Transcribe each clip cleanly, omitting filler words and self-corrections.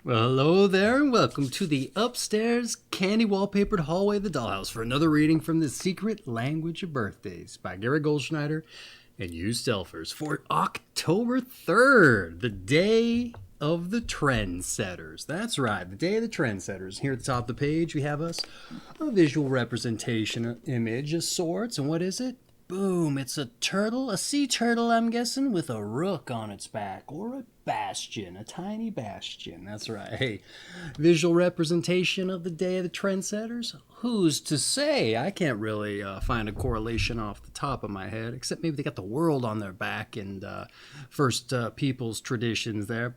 Well, hello there, and welcome to the upstairs candy wallpapered hallway of the dollhouse for another reading from The Secret Language of Birthdays by Gary Goldschneider and you Stelfers for October 3rd, the day of the Trendsetters. That's right, the day of the Trendsetters. Here at the top of the page, we have us a visual representation image of sorts, and what is it? Boom, it's a turtle, a sea turtle, I'm guessing, with a rook on its back, or a bastion, a tiny bastion. That's right. Hey, visual representation of the day of the Trendsetters? Who's to say? I can't really find a correlation off the top of my head, except maybe they got the world on their back and first people's traditions there.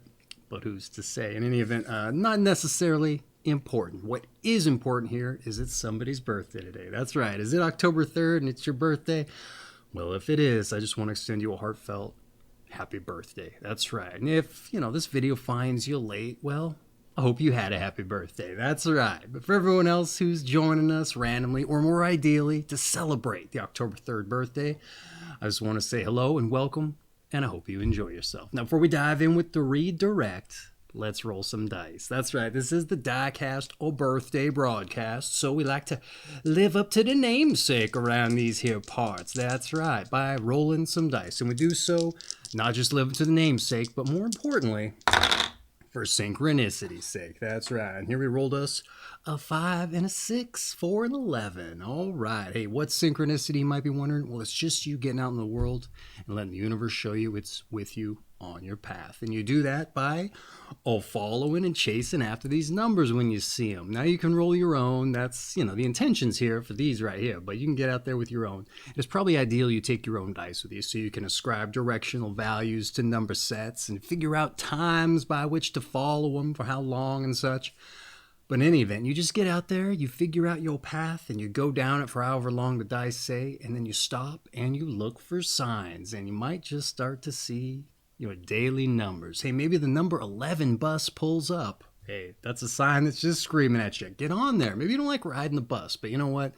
But who's to say? In any event, not necessarily important. What is important here is it's somebody's birthday today. That's right. Is it October 3rd and it's your birthday? Well, if it is, I just want to extend you a heartfelt happy birthday. That's right. And if, this video finds you late, well, I hope you had a happy birthday. That's right. But for everyone else who's joining us randomly, or more ideally, to celebrate the October 3rd birthday, I just want to say hello and welcome, and I hope you enjoy yourself. Now, before we dive in with the redirect, let's roll some dice. That's right. This is the DykASSt ASStro birthday broadcast, so we like to live up to the namesake around these here parts. That's right, by rolling some dice. And we do so not just live up to the namesake, but more importantly, for synchronicity's sake. That's right. And here we rolled us a 5 and a 6, 4 and 11. All right. Hey, what's synchronicity, you might be wondering? Well, it's just you getting out in the world and letting the universe show you it's with you on your path. And you do that by following and chasing after these numbers when you see them. Now you can roll your own. That's, the intentions here for these right here, but you can get out there with your own. It's probably ideal you take your own dice with you so you can ascribe directional values to number sets and figure out times by which to follow them for how long and such. But in any event, you just get out there, you figure out your path, and you go down it for however long the dice say, and then you stop and you look for signs, and you might just start to see your daily numbers. Hey, maybe the number 11 bus pulls up. Hey, that's a sign that's just screaming at you. Get on there. Maybe you don't like riding the bus, but you know what?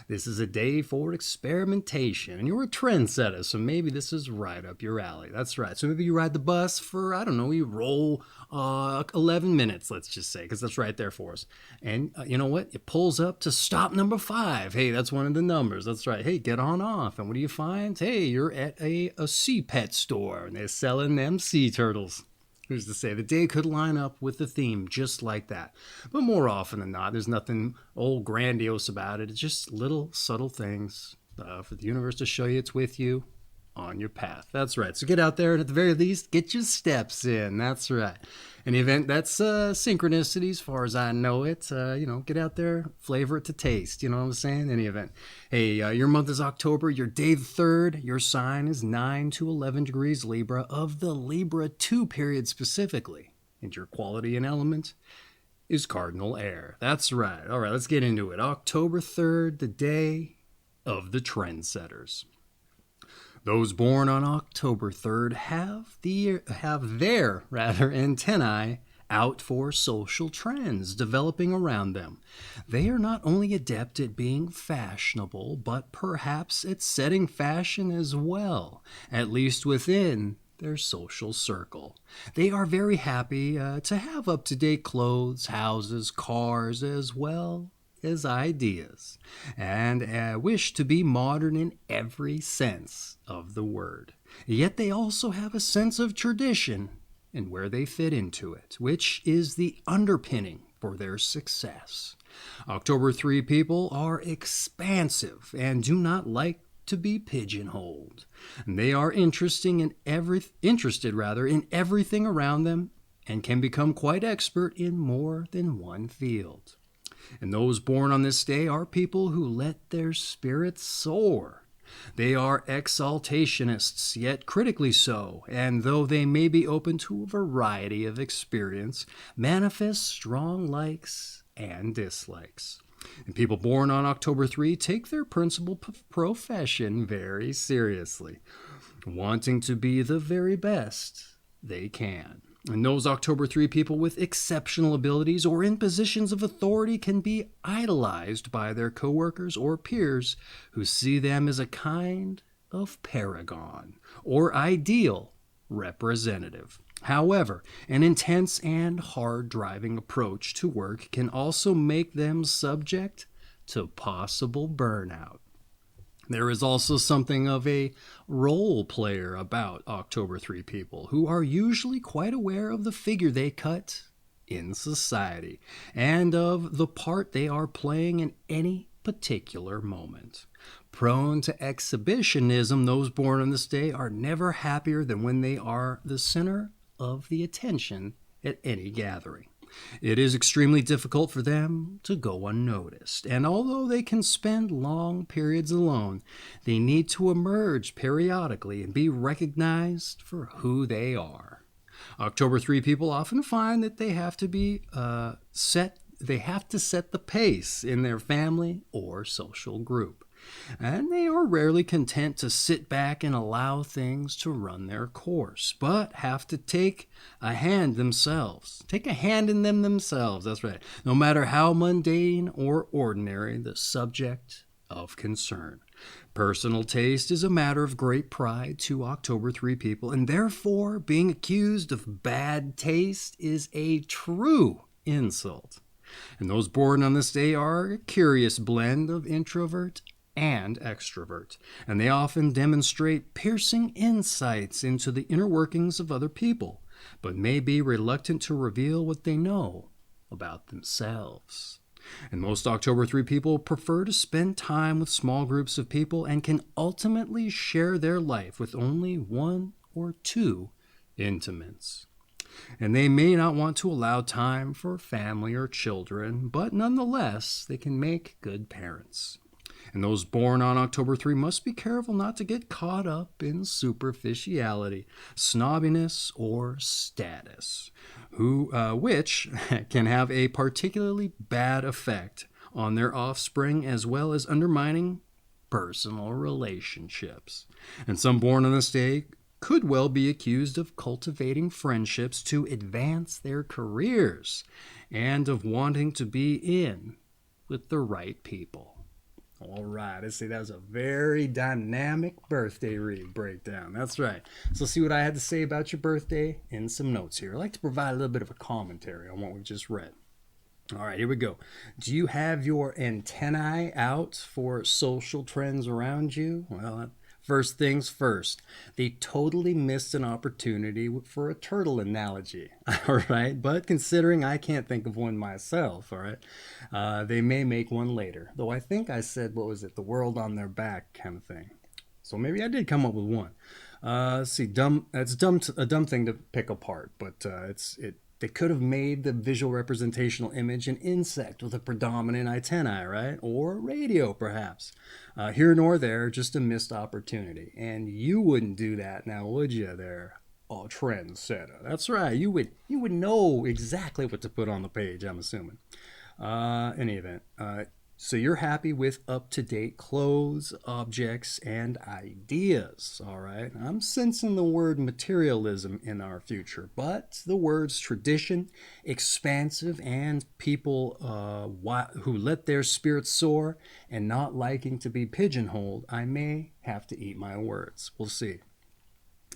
This is a day for experimentation, and you're a trendsetter, so maybe this is right up your alley. That's right. So maybe you ride the bus for, I don't know, you roll 11 minutes, let's just say, because that's right there for us. And you know what? It pulls up to stop number 5. Hey, that's one of the numbers. That's right. Hey, get on off. And what do you find? Hey, you're at a sea pet store, and they're selling them sea turtles. Who's to say? The day could line up with the theme just like that. But more often than not, there's nothing old grandiose about it. It's just little subtle things for the universe to show you it's with you on your path. That's right. So get out there and at the very least, get your steps in. That's right. In the event, that's synchronicity as far as I know it. Get out there, flavor it to taste. You know what I'm saying? In any event. Hey, your month is October. Your day the 3rd. Your sign is 9 to 11 degrees Libra of the Libra II period specifically. And your quality and element is Cardinal air. That's right. All right, let's get into it. October 3rd, the day of the Trendsetters. Those born on October 3rd have their antennae out for social trends developing around them. They are not only adept at being fashionable, but perhaps at setting fashion as well, at least within their social circle. They are very happy to have up-to-date clothes, houses, cars, as well as ideas, and wish to be modern in every sense of the word. Yet they also have a sense of tradition and where they fit into it, which is the underpinning for their success. October 3 people are expansive and do not like to be pigeonholed. And they are interested in everything around them and can become quite expert in more than one field. And those born on this day are people who let their spirits soar. They are exaltationists, yet critically so, and though they may be open to a variety of experience, manifest strong likes and dislikes. And people born on October 3 take their principal profession very seriously, wanting to be the very best they can. And those October 3 people with exceptional abilities or in positions of authority can be idolized by their coworkers or peers who see them as a kind of paragon or ideal representative. However, an intense and hard driving approach to work can also make them subject to possible burnout. There is also something of a role player about October 3 people who are usually quite aware of the figure they cut in society and of the part they are playing in any particular moment. Prone to exhibitionism, those born on this day are never happier than when they are the center of the attention at any gathering. It is extremely difficult for them to go unnoticed, and although they can spend long periods alone, they need to emerge periodically and be recognized for who they are. October 3 people often find that they have to set the pace in their family or social group. And they are rarely content to sit back and allow things to run their course, but have to take a hand themselves. Take a hand in them themselves, that's right. No matter how mundane or ordinary the subject of concern. Personal taste is a matter of great pride to October 3 people, and therefore being accused of bad taste is a true insult. And those born on this day are a curious blend of introvert and extrovert, and they often demonstrate piercing insights into the inner workings of other people, but may be reluctant to reveal what they know about themselves. And most October 3 people prefer to spend time with small groups of people and can ultimately share their life with only one or two intimates. And they may not want to allow time for family or children, but nonetheless, they can make good parents. And those born on October 3 must be careful not to get caught up in superficiality, snobbiness, or status, which can have a particularly bad effect on their offspring as well as undermining personal relationships. And some born on this day could well be accused of cultivating friendships to advance their careers and of wanting to be in with the right people. All right, I see that was a very dynamic birthday breakdown. That's right. So see what I had to say about your birthday in some notes here. I like to provide a little bit of a commentary on what we've just read. All right, here we go. Do you have your antennae out for social trends around you? Well, first things first, they totally missed an opportunity for a turtle analogy, all right? But considering I can't think of one myself, all right, they may make one later. Though I think I said, what was it, the world on their back kind of thing. So maybe I did come up with one. Let's see, a dumb thing to pick apart, but they could have made the visual representational image an insect with a predominant antennae, right? Or radio, perhaps. Here nor there, just a missed opportunity. And you wouldn't do that now, would you there? Oh, trendsetter. That's right. You would know exactly what to put on the page, I'm assuming. Any event. So you're happy with up-to-date clothes, objects, and ideas, all right? I'm sensing the word materialism in our future, but the words tradition, expansive, and people who let their spirits soar and not liking to be pigeonholed, I may have to eat my words. We'll see.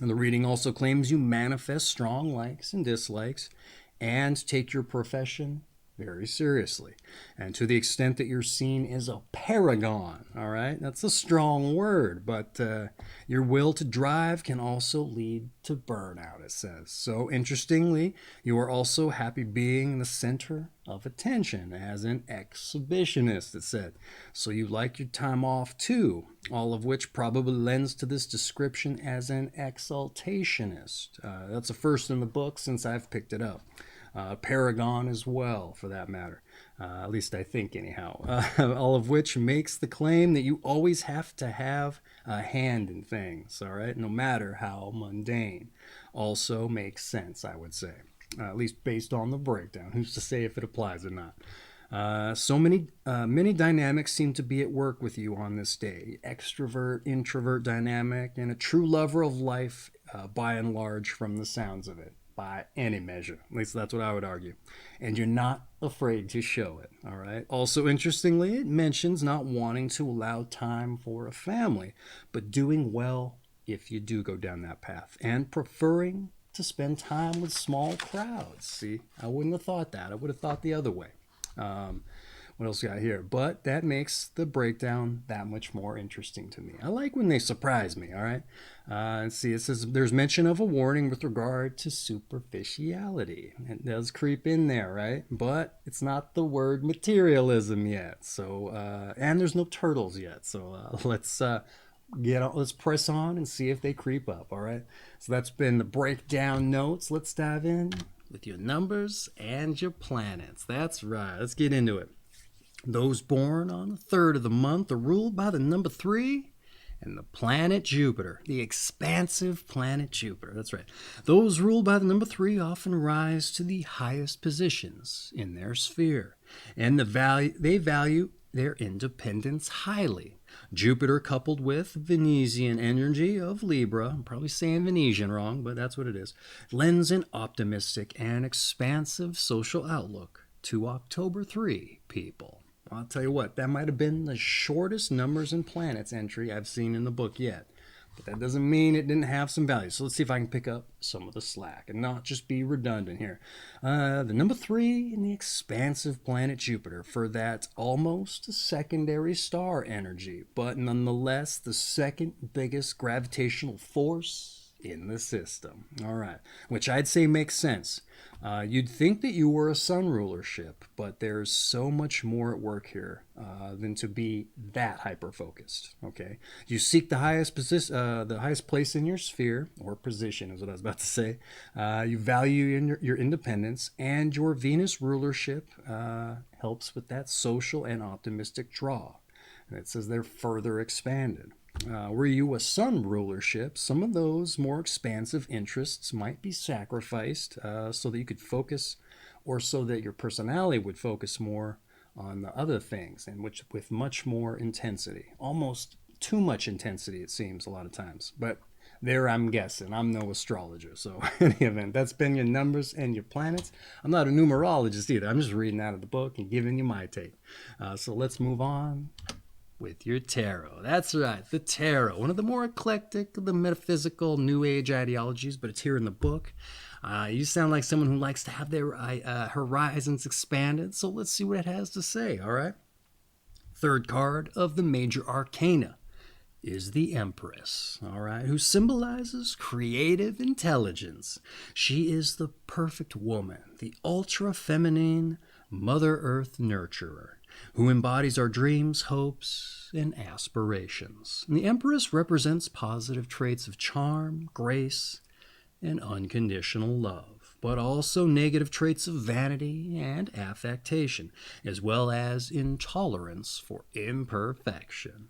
And the reading also claims you manifest strong likes and dislikes and take your profession very seriously. And to the extent that you're seen as a paragon, all right? That's a strong word, but your will to drive can also lead to burnout, it says. So interestingly, you are also happy being the center of attention as an exhibitionist, it said. So you like your time off too, all of which probably lends to this description as an exaltationist. That's a first in the book since I've picked it up. Paragon as well, for that matter. At least I think, anyhow. All of which makes the claim that you always have to have a hand in things, all right? No matter how mundane. Also makes sense, I would say. At least based on the breakdown. Who's to say if it applies or not? So many dynamics seem to be at work with you on this day. Extrovert, introvert dynamic, and a true lover of life, by and large, from the sounds of it. By any measure. At least that's what I would argue. And you're not afraid to show it, all right? Also, interestingly, it mentions not wanting to allow time for a family, but doing well if you do go down that path, and preferring to spend time with small crowds. See, I wouldn't have thought that. I would have thought the other way. What else we got here? But that makes the breakdown that much more interesting to me. I like when they surprise me, all right? Let's see, it says there's mention of a warning with regard to superficiality. It does creep in there, right? But it's not the word materialism yet. So, and there's no turtles yet. So let's press on and see if they creep up, all right? So that's been the breakdown notes. Let's dive in with your numbers and your planets. That's right. Let's get into it. Those born on the 3rd of the month are ruled by the number 3 and the planet Jupiter, the expansive planet Jupiter. That's right. Those ruled by the number 3 often rise to the highest positions in their sphere, and they value their independence highly. Jupiter, coupled with Venusian energy of Libra, I'm probably saying Venetian wrong, but that's what it is, lends an optimistic and expansive social outlook to October 3 people. I'll tell you what, that might have been the shortest numbers and planets entry I've seen in the book yet. But that doesn't mean it didn't have some value. So let's see if I can pick up some of the slack and not just be redundant here. The number 3 in the expansive planet Jupiter for that almost secondary star energy, but nonetheless the second biggest gravitational force in the system. All right, which I'd say makes sense. You'd think that you were a sun rulership, but there's so much more at work here than to be that hyper-focused. Okay, you seek the highest place in your sphere, or position is what I was about to say. You value your independence, and your Venus rulership helps with that social and optimistic draw. And it says they're further expanded. Were you a sun rulership, some of those more expansive interests might be sacrificed so that you could focus, or so that your personality would focus more on the other things, and which with much more intensity, almost too much intensity, it seems a lot of times. But there, I'm guessing. I'm no astrologer, so in any event, that's been your numbers and your planets. I'm not a numerologist either. I'm just reading out of the book and giving you my take. So let's move on with your tarot. That's right, the tarot. One of the more eclectic of the metaphysical New Age ideologies, but it's here in the book. You sound like someone who likes to have their horizons expanded, so let's see what it has to say, all right? Third card of the major arcana is the Empress, all right, who symbolizes creative intelligence. She is the perfect woman, the ultra-feminine Mother Earth nurturer, who embodies our dreams, hopes, and aspirations. And the Empress represents positive traits of charm, grace, and unconditional love, but also negative traits of vanity and affectation, as well as intolerance for imperfection.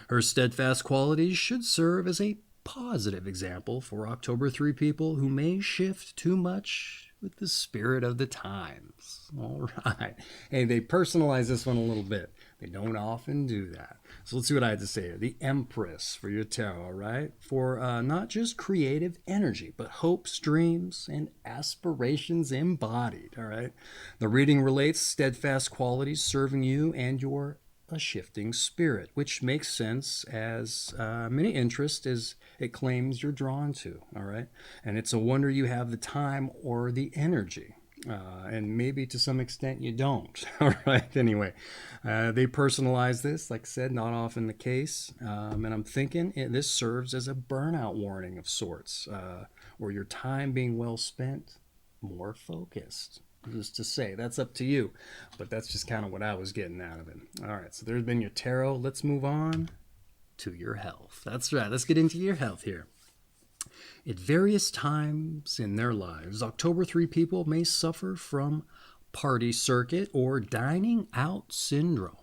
Her steadfast qualities should serve as a positive example for October 3 people who may shift too much with the spirit of the times. All right. Hey, they personalize this one a little bit. They don't often do that. So let's see what I had to say here. The Empress for your tarot, all right? For not just creative energy, but hopes, dreams, and aspirations embodied, all right? The reading relates steadfast qualities serving you and your a shifting spirit, which makes sense as many interests as it claims you're drawn to, all right? And it's a wonder you have the time or the energy. And maybe to some extent you don't, all right? Anyway, they personalize this, like I said, not often the case. And I'm thinking this serves as a burnout warning of sorts, or your time being well spent, more focused. Just to say, that's up to you, but that's just kind of what I was getting out of it. All right, so there's been your tarot. Let's move on to your health. That's right, let's get into your health here. At various times in their lives, October 3 people may suffer from party circuit or dining out syndrome.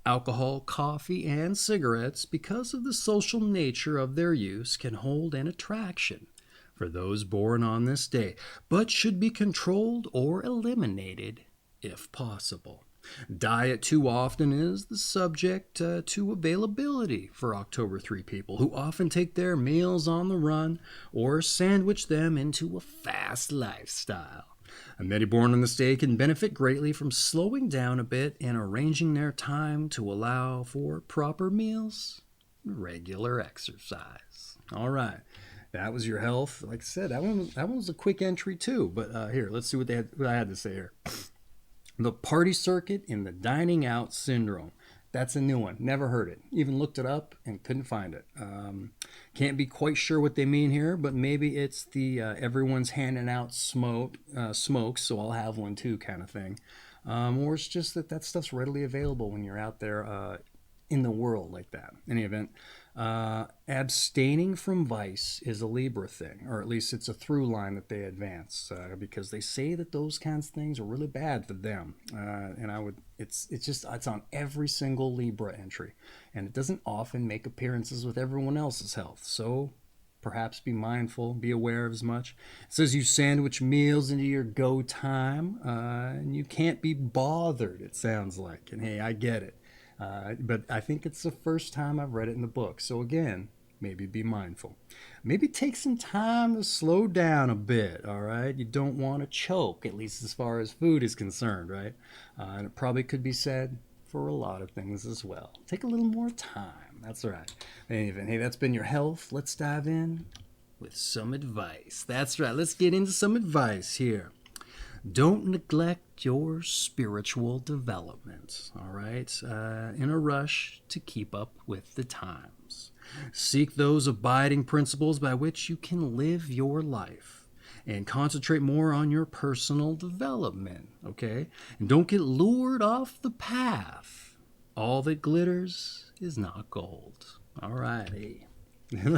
Alcohol, coffee, and cigarettes, because of the social nature of their use, can hold an attraction for those born on this day, but should be controlled or eliminated if possible. Diet too often is the subject to availability for October 3 people, who often take their meals on the run or sandwich them into a fast lifestyle. And many born on this day can benefit greatly from slowing down a bit and arranging their time to allow for proper meals and regular exercise. All right. That was your health. Like I said, that one was a quick entry too. But here, let's see what I had to say here. The party circuit in the dining out syndrome. That's a new one. Never heard it. Even looked it up and couldn't find it. Can't be quite sure what they mean here, but maybe it's the everyone's handing out smokes, so I'll have one too kind of thing. Or it's just that stuff's readily available when you're out there in the world like that. In any event, abstaining from vice is a Libra thing, or at least it's a through line that they advance because they say that those kinds of things are really bad for them. And it's on every single Libra entry, and it doesn't often make appearances with everyone else's health. So perhaps be mindful, be aware of as much. It says you sandwich meals into your go time, and you can't be bothered, it sounds like. And hey, I get it. But I think it's the first time I've read it in the book. So again, maybe be mindful. Maybe take some time to slow down a bit, all right? You don't want to choke, at least as far as food is concerned, right? And it probably could be said for a lot of things as well. Take a little more time. That's right. Anyway, hey, that's been your health. Let's dive in with some advice. That's right. Let's get into some advice here. Don't neglect your spiritual development, all right? In a rush to keep up with the times. Seek those abiding principles by which you can live your life and concentrate more on your personal development, okay? And don't get lured off the path. All that glitters is not gold. All righty.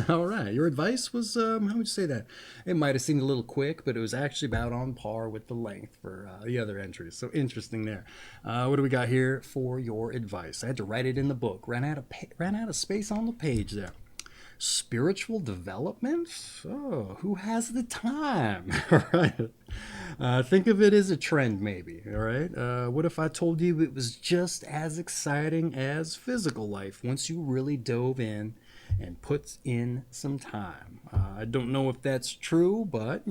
All right. Your advice was, how would you say that? It might have seemed a little quick, but it was actually about on par with the length for the other entries. So interesting there. What do we got here for your advice? I had to write it in the book. Ran out of space on the page there. Spiritual development? Oh, who has the time? All right. Think of it as a trend, maybe. All right. What if I told you it was just as exciting as physical life once you really dove in and put in some time? I don't know if that's true, but,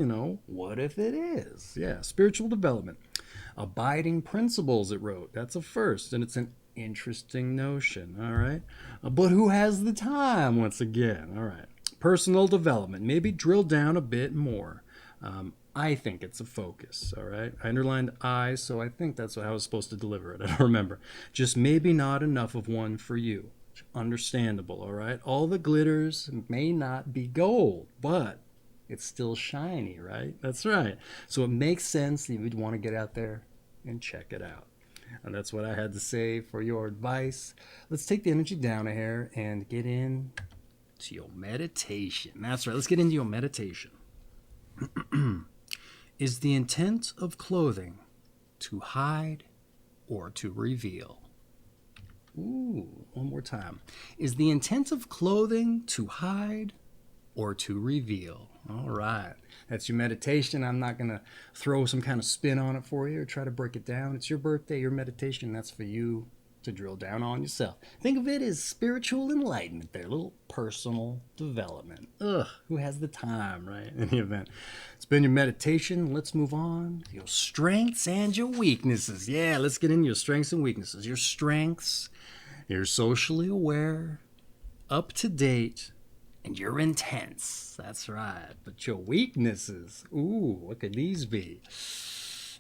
what if it is? Yeah, spiritual development. Abiding principles, it wrote. That's a first, and it's an interesting notion, all right? But who has the time, once again? All right. Personal development. Maybe drill down a bit more. I think it's a focus, all right? I underlined I, so I think that's how I was supposed to deliver it. I don't remember. Just maybe not enough of one for you. Understandable, all right? All the glitters may not be gold, but it's still shiny, right? That's right. So it makes sense that you'd want to get out there and check it out. And that's what I had to say for your advice. Let's take the energy down a hair and get in to your meditation. That's right. Let's get into your meditation. Is the intent of clothing to hide or to reveal? Ooh, one more time. Is the intent of clothing to hide or to reveal? All right. That's your meditation. I'm not going to throw some kind of spin on it for you or try to break it down. It's your birthday, your meditation. That's for you to drill down on yourself. Think of it as spiritual enlightenment there, a little personal development. Who has the time, right? In the event. It's been your meditation. Let's move on. Your strengths and your weaknesses. Yeah, let's get into your strengths and weaknesses. Your strengths, you're socially aware, up to date, and you're intense. That's right. But your weaknesses, ooh, what could these be?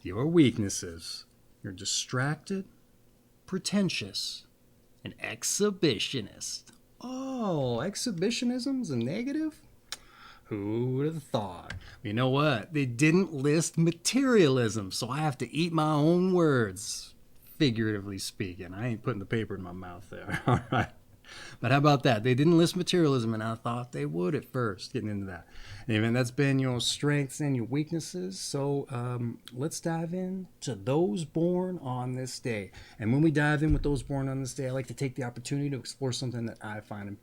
Your weaknesses, you're distracted, pretentious, and exhibitionist. Oh, exhibitionism's a negative? Who would have thought? You know what? They didn't list materialism, so I have to eat my own words, figuratively speaking. I ain't putting the paper in my mouth there. All right. But how about that? They didn't list materialism, and I thought they would at first, getting into that. Anyway, that's been your strengths and your weaknesses. So let's dive in to those born on this day. And when we dive in with those born on this day, I like to take the opportunity to explore something that I find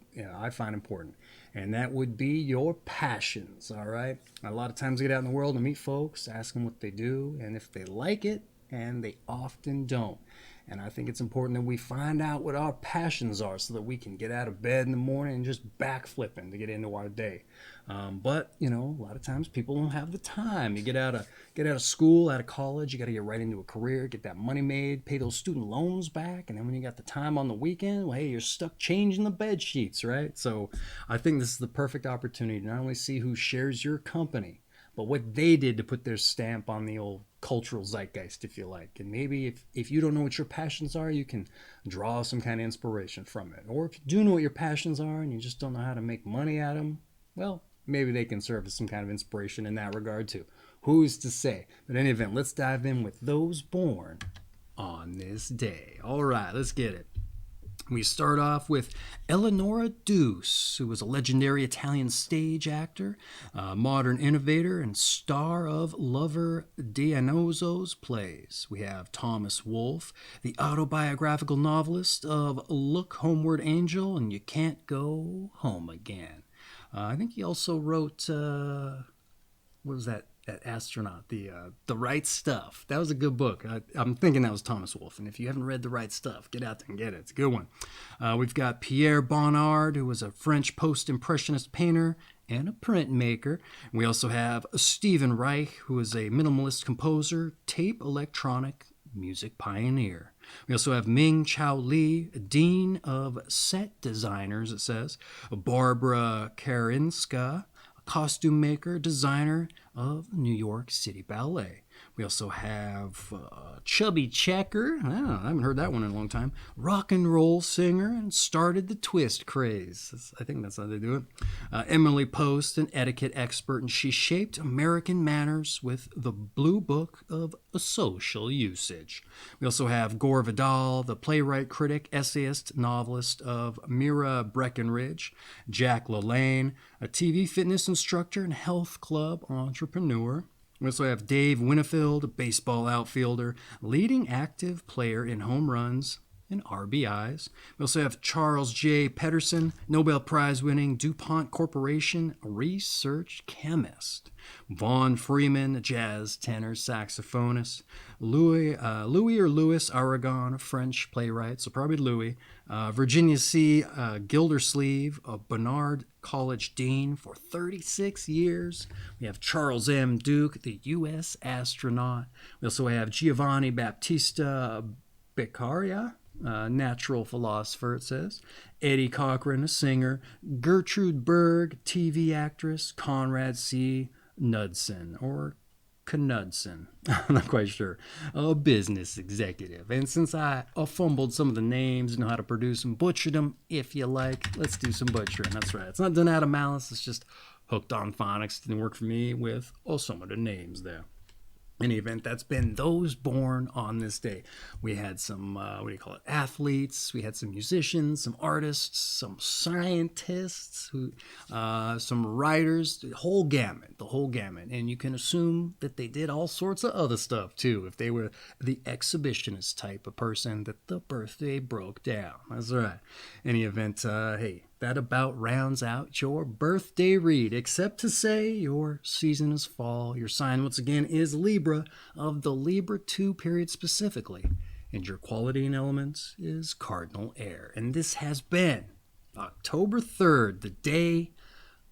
important. And that would be your passions, all right? A lot of times I get out in the world and meet folks, ask them what they do, and if they like it, and they often don't. And I think it's important that we find out what our passions are so that we can get out of bed in the morning and just backflipping to get into our day. But a lot of times people don't have the time. You get out of school, out of college, you got to get right into a career, get that money made, pay those student loans back, and then when you got the time on the weekend, well, hey, you're stuck changing the bed sheets, right? So I think this is the perfect opportunity to not only see who shares your company, but what they did to put their stamp on the old cultural zeitgeist, if you like. And maybe if you don't know what your passions are, you can draw some kind of inspiration from it. Or if you do know what your passions are and you just don't know how to make money at them, well, maybe they can serve as some kind of inspiration in that regard too. Who's to say? But in any event, let's dive in with those born on this day. All right, let's get it. We start off with Eleonora Duse, who was a legendary Italian stage actor, modern innovator, and star of Lover Dionyso's plays. We have Thomas Wolfe, the autobiographical novelist of Look Homeward Angel and You Can't Go Home Again. I think he also wrote, what was that astronaut, the Right Stuff. That was a good book. I'm thinking that was Thomas Wolfe. And if you haven't read The Right Stuff, get out there and get it. It's a good one. We've got Pierre Bonnard, who was a French post-impressionist painter and a printmaker. We also have Stephen Reich, who is a minimalist composer, tape electronic music pioneer. We also have Ming Chao Li, Dean of Set Designers, it says. Barbara Karinska, costume maker, designer of New York City Ballet. We also have Chubby Checker. I haven't heard that one in a long time. Rock and roll singer and started the twist craze. I think that's how they do it. Emily Post, an etiquette expert, and she shaped American manners with the Blue Book of Social Usage. We also have Gore Vidal, the playwright, critic, essayist, novelist of Mira Breckenridge. Jack LaLanne, a TV fitness instructor and health club entrepreneur. We also have Dave Winfield, a baseball outfielder, leading active player in home runs and RBIs. We also have Charles J. Pedersen, Nobel Prize-winning DuPont Corporation research chemist. Vaughn Freeman, a jazz tenor saxophonist. Louis Aragon, a French playwright, so probably Louis. Virginia C. Gildersleeve, a Barnard College dean for 36 years. We have Charles M. Duke, the U.S. astronaut. We also have Giovanni Battista Beccaria, natural philosopher, it says. Eddie Cochran, a singer. Gertrude Berg, TV actress. Conrad C. Knudsen, or Knudsen, I'm not quite sure, a business executive. And since I fumbled some of the names, know how to produce and butchered them, if you like, let's do some butchering. That's right. It's not done out of malice. It's just hooked on phonics. Didn't work for me with some of the names there. In any event, that's been those born on this day. We had some, athletes. We had some musicians, some artists, some scientists, some writers, the whole gamut. And you can assume that they did all sorts of other stuff, too, if they were the exhibitionist type of person that the birthday broke down. That's right. In any event, hey, that about rounds out your birthday read, except to say your season is fall. Your sign, once again, is Libra, of the Libra II period specifically. And your quality and elements is Cardinal air. And this has been October 3rd, the day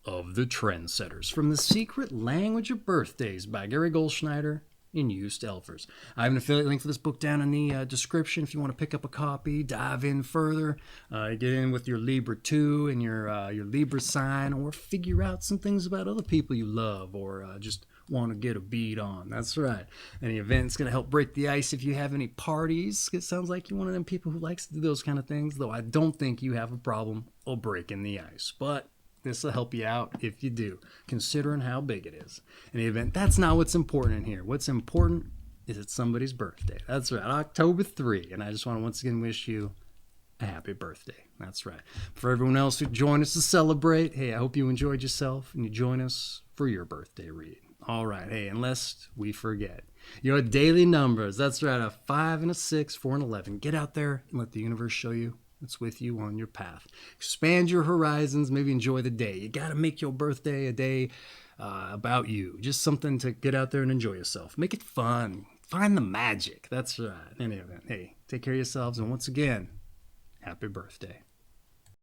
of the Trendsetters, from The Secret Language of Birthdays by Gary Goldschneider and DykASSt. I have an affiliate link for this book down in the description if you want to pick up a copy, dive in further, get in with your Libra II and your Libra sign, or figure out some things about other people you love, or just want to get a bead on. That's right. Any event's going to help break the ice if you have any parties. It sounds like you're one of them people who likes to do those kind of things, though I don't think you have a problem of breaking the ice. But this will help you out if you do, considering how big it is. In the event, that's not what's important in here. What's important is it's somebody's birthday. That's right, October 3. And I just want to once again wish you a happy birthday. That's right. For everyone else who joined us to celebrate, hey, I hope you enjoyed yourself and you join us for your birthday read. All right, hey, and lest we forget, your daily numbers. That's right, a 5 and a 6, 4 and 11. Get out there and let the universe show you it's with you on your path. Expand your horizons, maybe enjoy the day. You got to make your birthday a day about you. Just something to get out there and enjoy yourself. Make it fun. Find the magic. That's right. Anyway, hey, take care of yourselves. And once again, happy birthday.